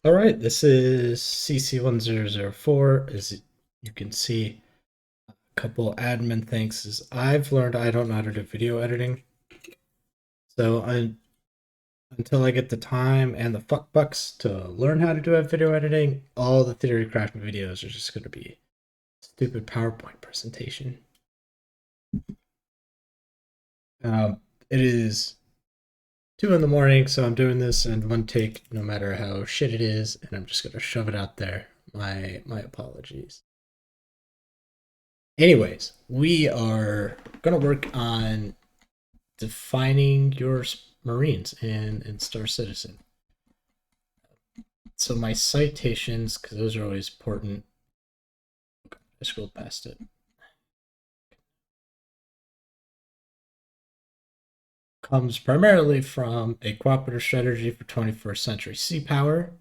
All right, this is CC1004. As you can see, a couple admin things is I've learned I don't know how to do video editing. Until I get the time and the fuck bucks to learn how to do video editing, all the theory crafting videos are just going to be stupid PowerPoint presentation. It is 2 in the morning, so I'm doing this in one take, no matter how shit it is, and I'm just going to shove it out there. My apologies. Anyways, we are going to work on defining your Marines in Star Citizen. So my citations, because those are always important. I scrolled past it. Comes primarily from a cooperative strategy for 21st century sea power,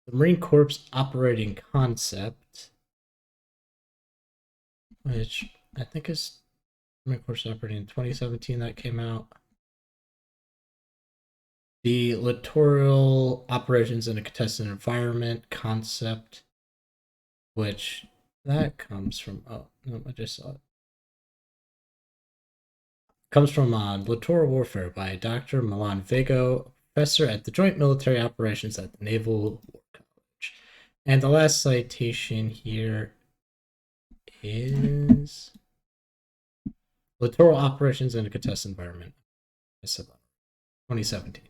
the Marine Corps operating concept, which I think is Marine Corps operating in 2017 that came out. The littoral operations in a contested environment concept, which that comes from, oh, no, I just saw it. Comes from Littoral Warfare by Dr. Milan Vego, professor at the Joint Military Operations at the Naval War College. And the last citation here is Littoral Operations in a Contested Environment. I said that. 2017.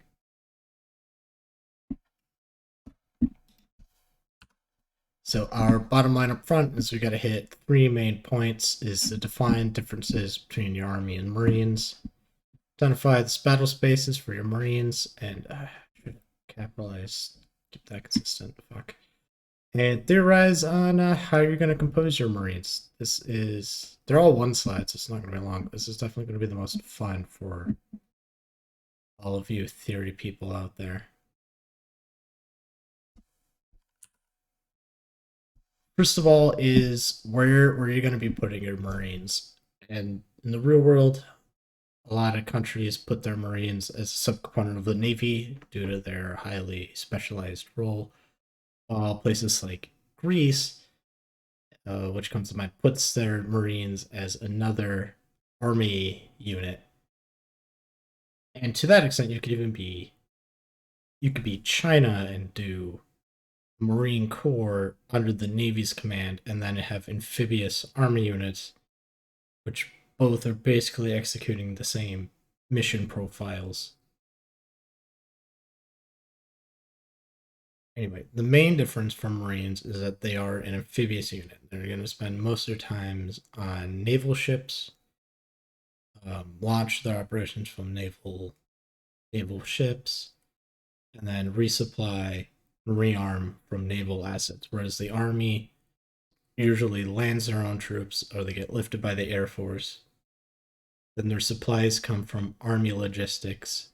So our bottom line up front is we got to hit 3 main points: is to define differences between your Army and Marines, identify the battle spaces for your Marines, and should capitalize, keep that consistent. Fuck. And theorize on how you're going to compose your Marines. They're all one slide, so it's not going to be long. This is definitely going to be the most fun for all of you theory people out there. First of all, is where are you going to be putting your Marines? And in the real world, a lot of countries put their Marines as a subcomponent of the Navy due to their highly specialized role. While places like Greece, which comes to mind, puts their Marines as another army unit. And to that extent, you could be China and do Marine Corps under the Navy's command, and then have amphibious army units, which both are basically executing the same mission profiles. Anyway, the main difference from Marines is that they are an amphibious unit. They're going to spend most of their times on naval ships, launch their operations from naval ships, and then resupply rearm from naval assets. Whereas the Army usually lands their own troops or they get lifted by the Air Force. Then their supplies come from Army logistics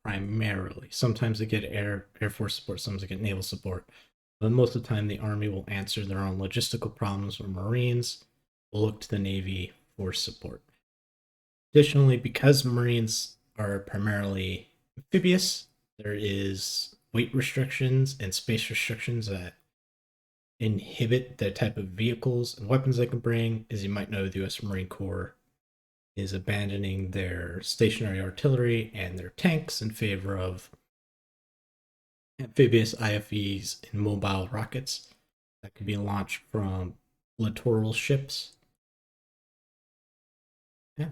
primarily. Sometimes they get Air Force support, sometimes they get naval support. But most of the time, the Army will answer their own logistical problems, or Marines will look to the Navy for support. Additionally, because Marines are primarily amphibious, there is weight restrictions and space restrictions that inhibit the type of vehicles and weapons they can bring. As you might know, the U.S. Marine Corps is abandoning their stationary artillery and their tanks in favor of amphibious IFVs and mobile rockets that can be launched from littoral ships. Yeah,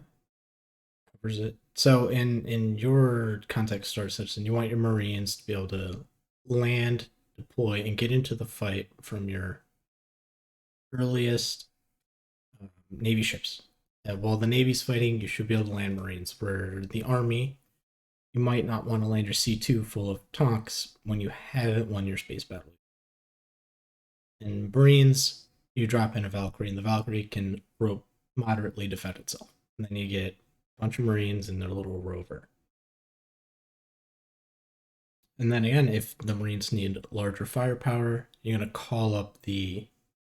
covers it. So in your context, Star Citizen, you want your Marines to be able to land, deploy, and get into the fight from your earliest Navy ships. While the Navy's fighting, you should be able to land Marines. Where the Army, you might not want to land your C2 full of tanks when you haven't won your space battle. In Marines, you drop in a Valkyrie, and the Valkyrie can moderately defend itself. And then you get a bunch of Marines and their little rover. And then again, if the Marines need larger firepower, you're going to call up the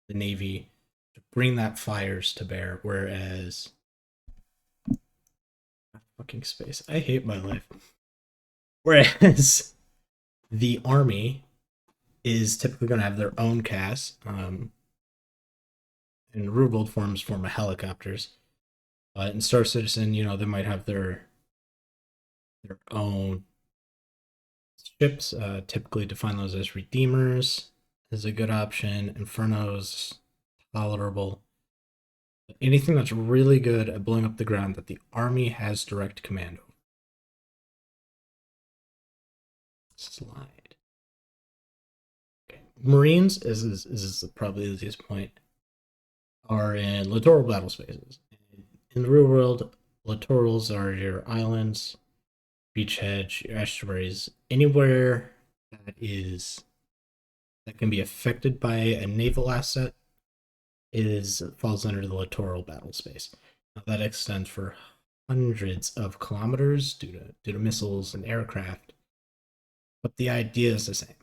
Navy to bring that fires to bear. Whereas, fucking space, I hate my life. Whereas The Army is typically going to have their own cast. In real world form of helicopters. In Star Citizen, they might have their own ships. Typically define those as Redeemers is a good option. Inferno's tolerable. Anything that's really good at blowing up the ground that the Army has direct command over. Slide. Okay. Marines is probably the easiest point. Are in littoral battle spaces. In the real world, littorals are your islands, beachheads, your estuaries, anywhere that can be affected by a naval asset falls under the littoral battle space. Now, that extends for hundreds of kilometers due to missiles and aircraft, but the idea is the same.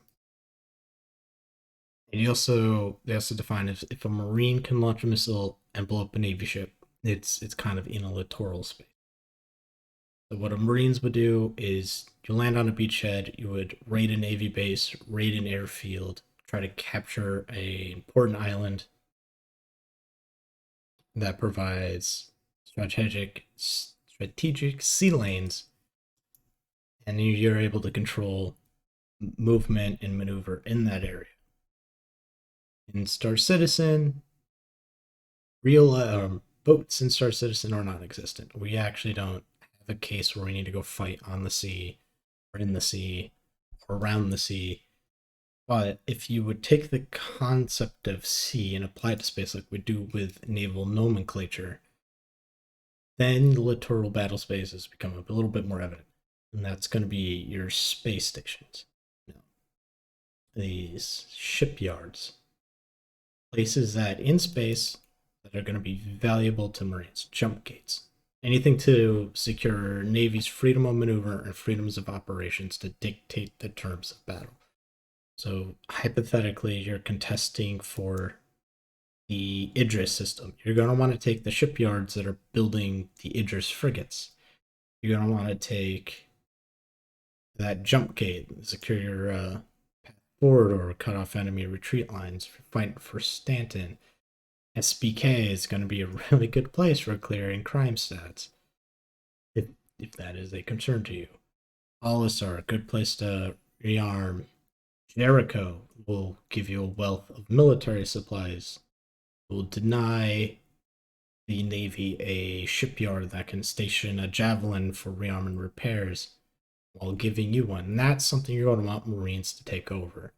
And they also define if a Marine can launch a missile and blow up a Navy ship, it's kind of in a littoral space. So what a Marines would do is you land on a beachhead, you would raid a Navy base, raid an airfield, try to capture an important island that provides strategic sea lanes, and you're able to control movement and maneuver in that area. In Star Citizen, real boats in Star Citizen are non-existent. We actually don't have a case where we need to go fight on the sea, or in the sea, or around the sea. But if you would take the concept of sea and apply it to space like we do with naval nomenclature, then the littoral battle spaces become a little bit more evident. And that's going to be your space stations. These shipyards. Places that in space that are going to be valuable to Marines. Jump gates. Anything to secure Navy's freedom of maneuver and freedoms of operations to dictate the terms of battle. So hypothetically, you're contesting for the Idris system. You're going to want to take the shipyards that are building the Idris frigates. You're going to want to take that jump gate, secure your path forward or cut off enemy retreat lines for fighting for Stanton. SBK is going to be a really good place for clearing crime stats, if that is a concern to you. Olisar, a good place to rearm. Jericho will give you a wealth of military supplies. It will deny the Navy a shipyard that can station a Javelin for rearm and repairs while giving you one. And that's something you're going to want Marines to take over.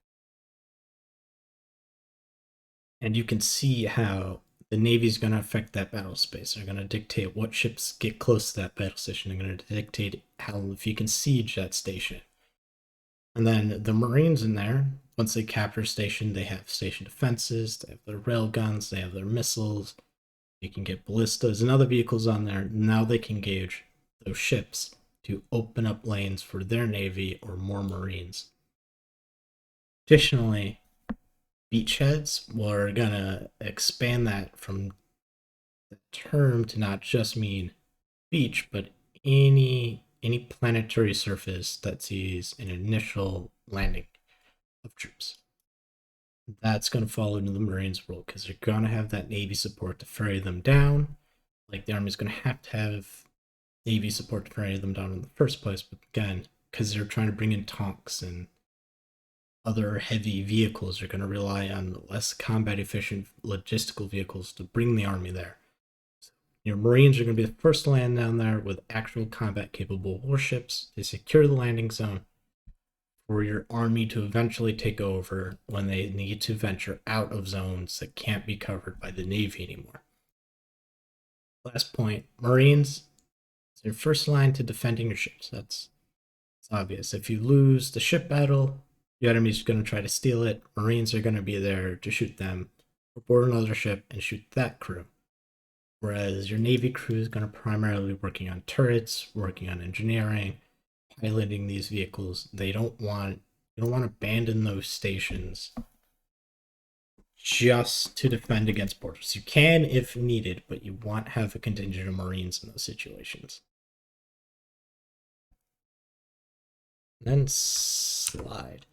And you can see how the Navy's going to affect that battle space. They're going to dictate what ships get close to that battle station. They're going to dictate how if you can siege that station. And then the Marines in there, once they capture a station, they have station defenses, they have their rail guns, they have their missiles, they can get ballistas and other vehicles on there. Now they can engage those ships to open up lanes for their Navy or more Marines. Additionally, beachheads, we're going to expand that from the term to not just mean beach, but any planetary surface that sees an initial landing of troops. That's going to fall into the Marines' role because they're going to have that Navy support to ferry them down. Like the Army's going to have Navy support to ferry them down in the first place, but again, because they're trying to bring in tanks and other heavy vehicles, they're going to rely on less combat efficient logistical vehicles to bring the Army there. Your Marines are going to be the first to land down there with actual combat capable warships. They secure the landing zone for your Army to eventually take over when they need to venture out of zones that can't be covered by the Navy anymore. Last point, Marines is your first line to defending your ships. That's obvious. If you lose the ship battle, the enemy's going to try to steal it. Marines are going to be there to shoot them, board another ship, and shoot that crew. Whereas your Navy crew is going to primarily be working on turrets, working on engineering, piloting these vehicles. You don't want to abandon those stations just to defend against borders. You can if needed, but you want to have a contingent of Marines in those situations. Then slide.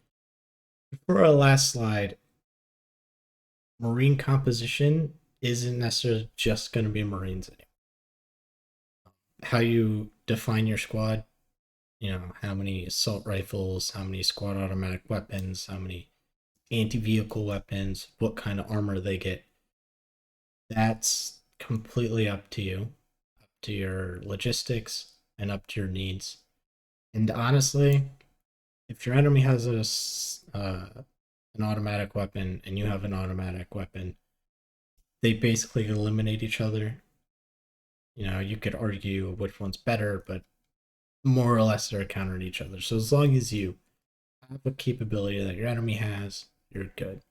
For our last slide, Marine composition isn't necessarily just going to be Marines anymore. How you define your squad, how many assault rifles, how many squad automatic weapons, how many anti-vehicle weapons, what kind of armor they get, that's completely up to you, up to your logistics, and up to your needs. And honestly, if your enemy has an automatic weapon and you have an automatic weapon, they basically eliminate each other. You could argue which one's better, but more or less they're countering each other. So as long as you have a capability that your enemy has, you're good.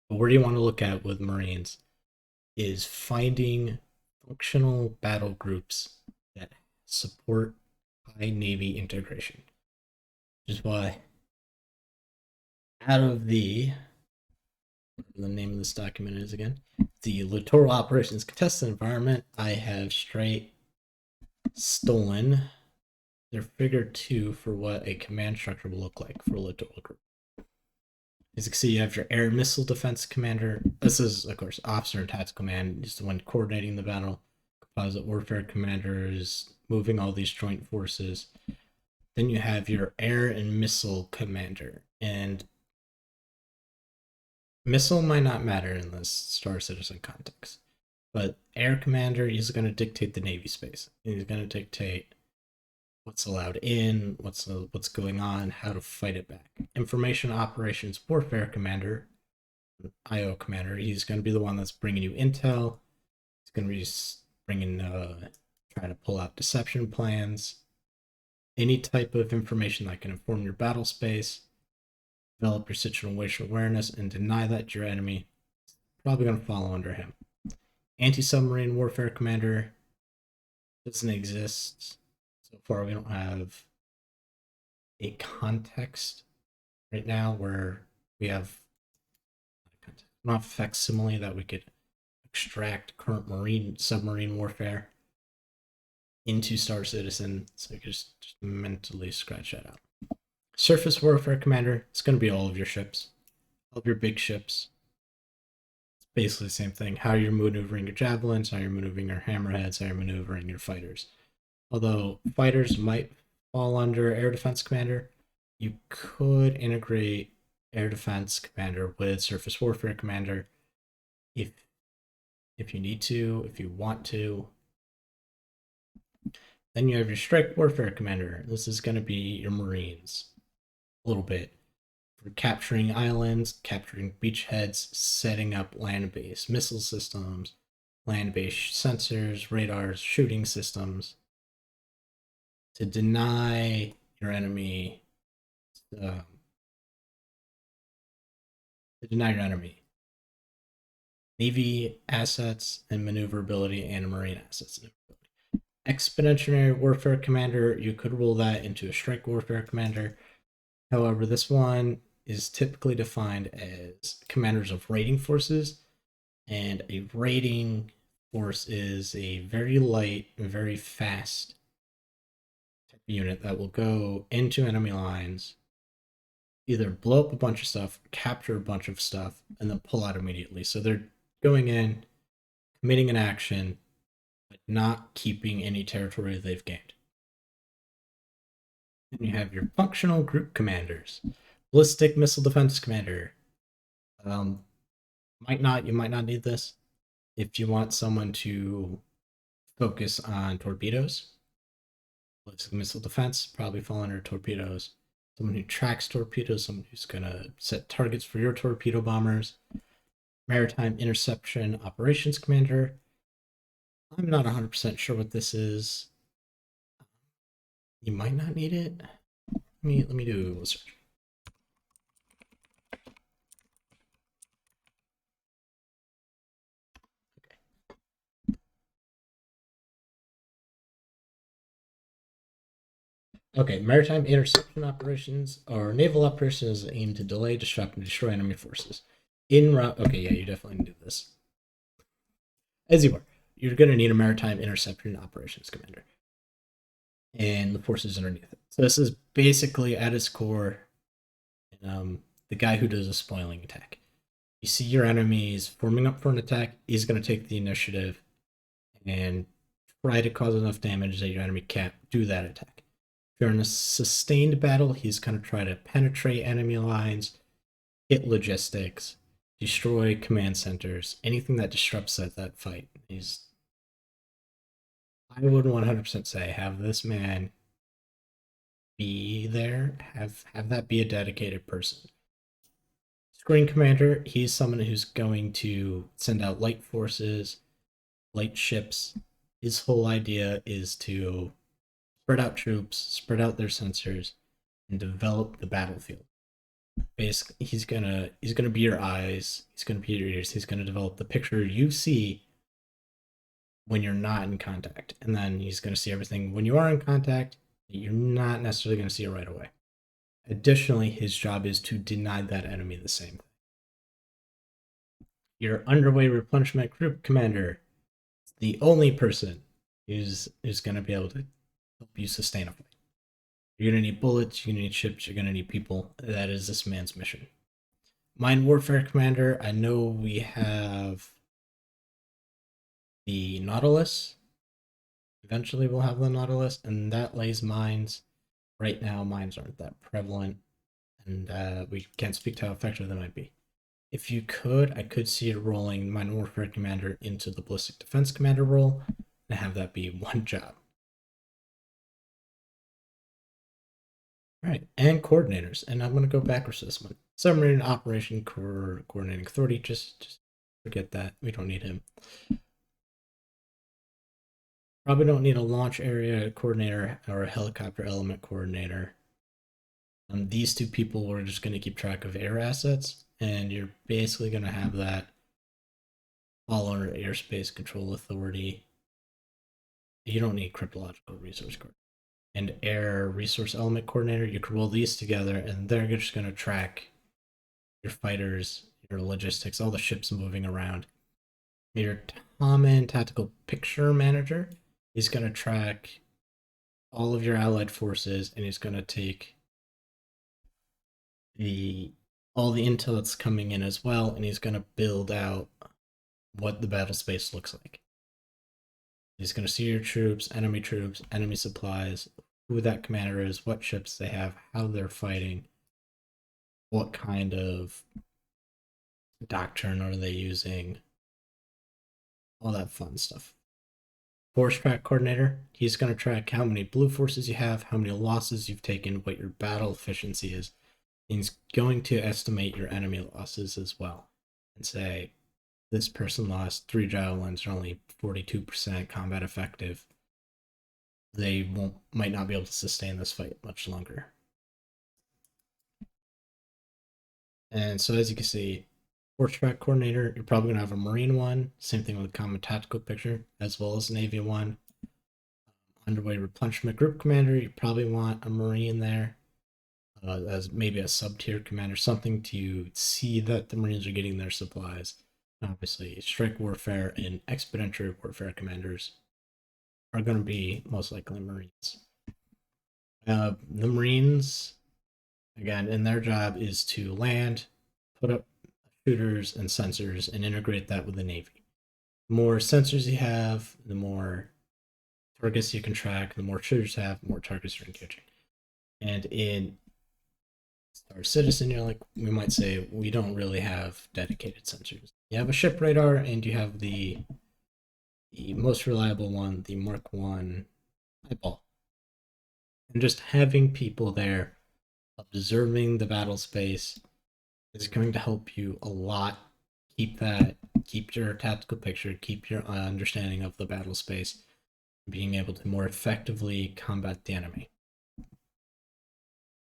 But where you want to look at with Marines is finding functional battle groups that support high Navy integration. Which is why out of the name of this document is again, the Littoral Operations Contested Environment, I have straight stolen their figure 2 for what a command structure will look like for a littoral group. As you can see, you have your Air Missile Defense Commander. This is, of course, Officer and Tactical Command. He's the one coordinating the battle. Composite Warfare Commander is moving all these joint forces. Then you have your Air and Missile Commander. And missile might not matter in this Star Citizen context. But Air Commander is going to dictate the Navy space. He's going to dictate what's allowed in, what's going on, how to fight it back. Information Operations Warfare Commander, IO Commander, he's going to be the one that's bringing you intel. He's going to be bringing, trying to pull out deception plans, any type of information that can inform your battle space, develop your situational awareness, and deny that to your enemy. Probably going to follow under him. Anti-Submarine Warfare Commander doesn't exist. So far, we don't have a context right now where we have not a facsimile that we could extract current submarine warfare into Star Citizen. So you can just mentally scratch that out. Surface Warfare Commander, it's going to be all of your ships, all of your big ships. It's basically the same thing. How you're maneuvering your javelins, how you're maneuvering your hammerheads, how you're maneuvering your fighters. Although fighters might fall under Air Defense Commander, you could integrate Air Defense Commander with Surface Warfare Commander if you need to, if you want to. Then you have your Strike Warfare Commander. This is going to be your Marines a little bit for capturing islands, capturing beachheads, setting up land-based missile systems, land-based sensors, radars, shooting systems, to deny your enemy Navy assets and maneuverability and Marine assets and maneuverability. Expeditionary Warfare Commander, you could roll that into a Strike Warfare Commander. However, this one is typically defined as commanders of raiding forces, and a raiding force is a very light, very fast unit that will go into enemy lines, either blow up a bunch of stuff, capture a bunch of stuff, and then pull out immediately. So they're going in, committing an action, but not keeping any territory they've gained. Then you have your functional group commanders. Ballistic Missile Defense Commander. You might not need this if you want someone to focus on torpedoes. Ballistic Missile Defense, probably fall under torpedoes. Someone who tracks torpedoes, someone who's going to set targets for your torpedo bombers. Maritime Interception Operations Commander. I'm not 100% sure what this is. You might not need it. Let me do a Google search. Okay, maritime interception operations are naval operations aimed to delay, disrupt, and destroy enemy forces. In route. Okay, yeah, you definitely need this. As you are, you're going to need a maritime interception operations commander. and the forces underneath it. So this is basically at its core, the guy who does a spoiling attack. You see your enemies forming up for an attack, he's going to take the initiative and try to cause enough damage that your enemy can't do that attack. If you're in a sustained battle, he's going to try to penetrate enemy lines, hit logistics, destroy command centers, anything that disrupts that fight. I would 100% say have this man be there, have that be a dedicated person. Screen Commander, he's someone who's going to send out light forces, light ships. His whole idea is to spread out troops, spread out their sensors, and develop the battlefield. Basically, he's gonna be your eyes, he's gonna be your ears, he's gonna develop the picture you see when you're not in contact, and then he's gonna see everything when you are in contact that you're not necessarily gonna see it right away. Additionally, his job is to deny that enemy the same thing. Your underway replenishment group commander, the only person who's going to be able to help you sustain a fight. You're going to need bullets, you're going to need ships, you're going to need people. That is this man's mission. Mine warfare commander, I know we have the Nautilus. Eventually we'll have the Nautilus, and that lays mines. Right now, mines aren't that prevalent, and we can't speak to how effective they might be. If you could, I could see it rolling Mine Warfare Commander into the Ballistic Defense Commander role and have that be one job. All right, and coordinators. And I'm going to go backwards to this one. Submarine Operation Coordinating Authority. Just forget that. We don't need him. Probably don't need a launch area coordinator or a helicopter element coordinator. These two people are just going to keep track of air assets, and you're basically going to have that all under airspace control authority. You don't need cryptological resource coordinator and air resource element coordinator. You could roll these together, and they're just going to track your fighters, your logistics, all the ships moving around. Your common tactical picture manager is going to track all of your allied forces, and he's going to take all the intel that's coming in as well, and he's going to build out what the battle space looks like. He's going to see your troops, enemy supplies, who that commander is, what ships they have, how they're fighting, what kind of doctrine are they using, all that fun stuff. Force track coordinator, he's going to track how many blue forces you have, how many losses you've taken, what your battle efficiency is. He's going to estimate your enemy losses as well and say, this person lost 3 javelins, are only 42% combat effective. They might not be able to sustain this fight much longer. And so as you can see, force track coordinator, you're probably going to have a Marine one. Same thing with common tactical picture, as well as Navy one. Underway replenishment group commander, you probably want a Marine there. As maybe a sub-tier commander, something to see that the Marines are getting their supplies. Obviously, strike warfare and expeditionary warfare commanders are going to be most likely Marines. The Marines, again, and their job is to land, put up shooters and sensors, and integrate that with the Navy. The more sensors you have, the more targets you can track, the more shooters have, the more targets you're engaging. And in Star Citizen, you're like, we might say we don't really have dedicated sensors. You have a ship radar, and you have the most reliable one, the Mark 1 eyeball. And just having people there observing the battle space is going to help you a lot. Keep your tactical picture, keep your understanding of the battle space, being able to more effectively combat the enemy.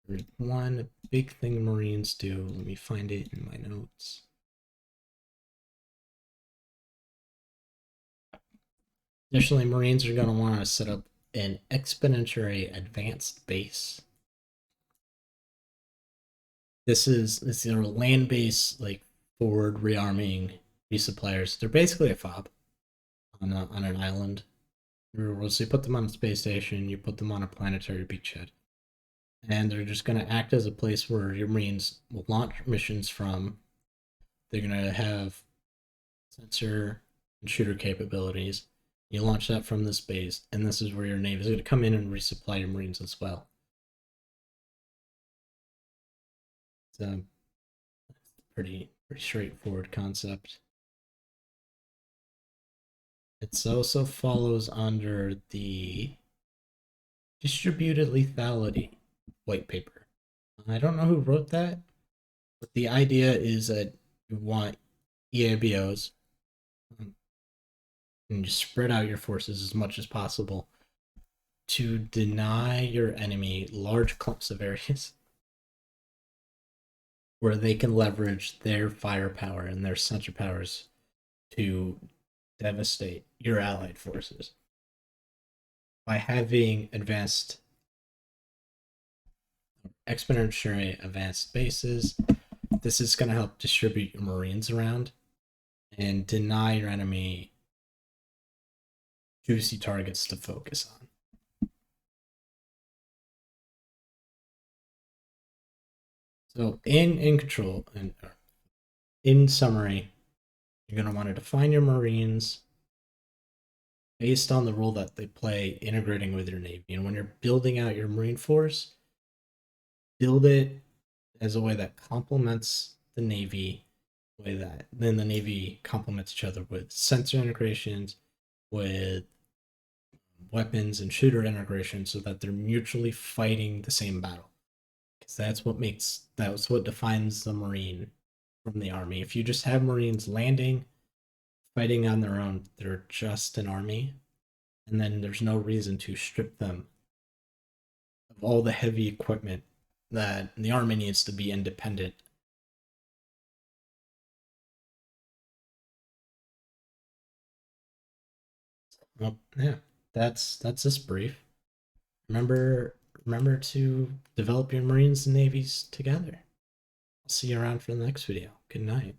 There's one big thing Marines do. Let me find it in my notes. Additionally, Marines are going to want to set up an expeditionary advanced base. This is their land base, like forward rearming resuppliers. They're basically a fob on an island. So you put them on a space station, you put them on a planetary beachhead, and they're just going to act as a place where your Marines will launch missions from. They're going to have sensor and shooter capabilities. You launch that from this base, and this is where your Navy is going to come in and resupply your Marines as well. It's a pretty straightforward concept. It also follows under the distributed lethality white paper. I don't know who wrote that, but the idea is that you want EABOs and just spread out your forces as much as possible to deny your enemy large clumps of areas where they can leverage their firepower and their sensor powers to devastate your allied forces. By having exponentially advanced bases, this is going to help distribute your Marines around and deny your enemy juicy targets to focus on. So in control and in summary, you're going to want to define your Marines based on the role that they play integrating with your Navy. And when you're building out your Marine force, build it as a way that complements the Navy, way that then the Navy complements each other with sensor integrations, with weapons and shooter integration, so that they're mutually fighting the same battle. Because that's what defines the Marine from the Army. If you just have Marines landing, fighting on their own, they're just an army, and then there's no reason to strip them of all the heavy equipment that the Army needs to be independent. Well, yeah, that's this brief. Remember to develop your Marines and Navies together. I'll see you around for the next video. Good night.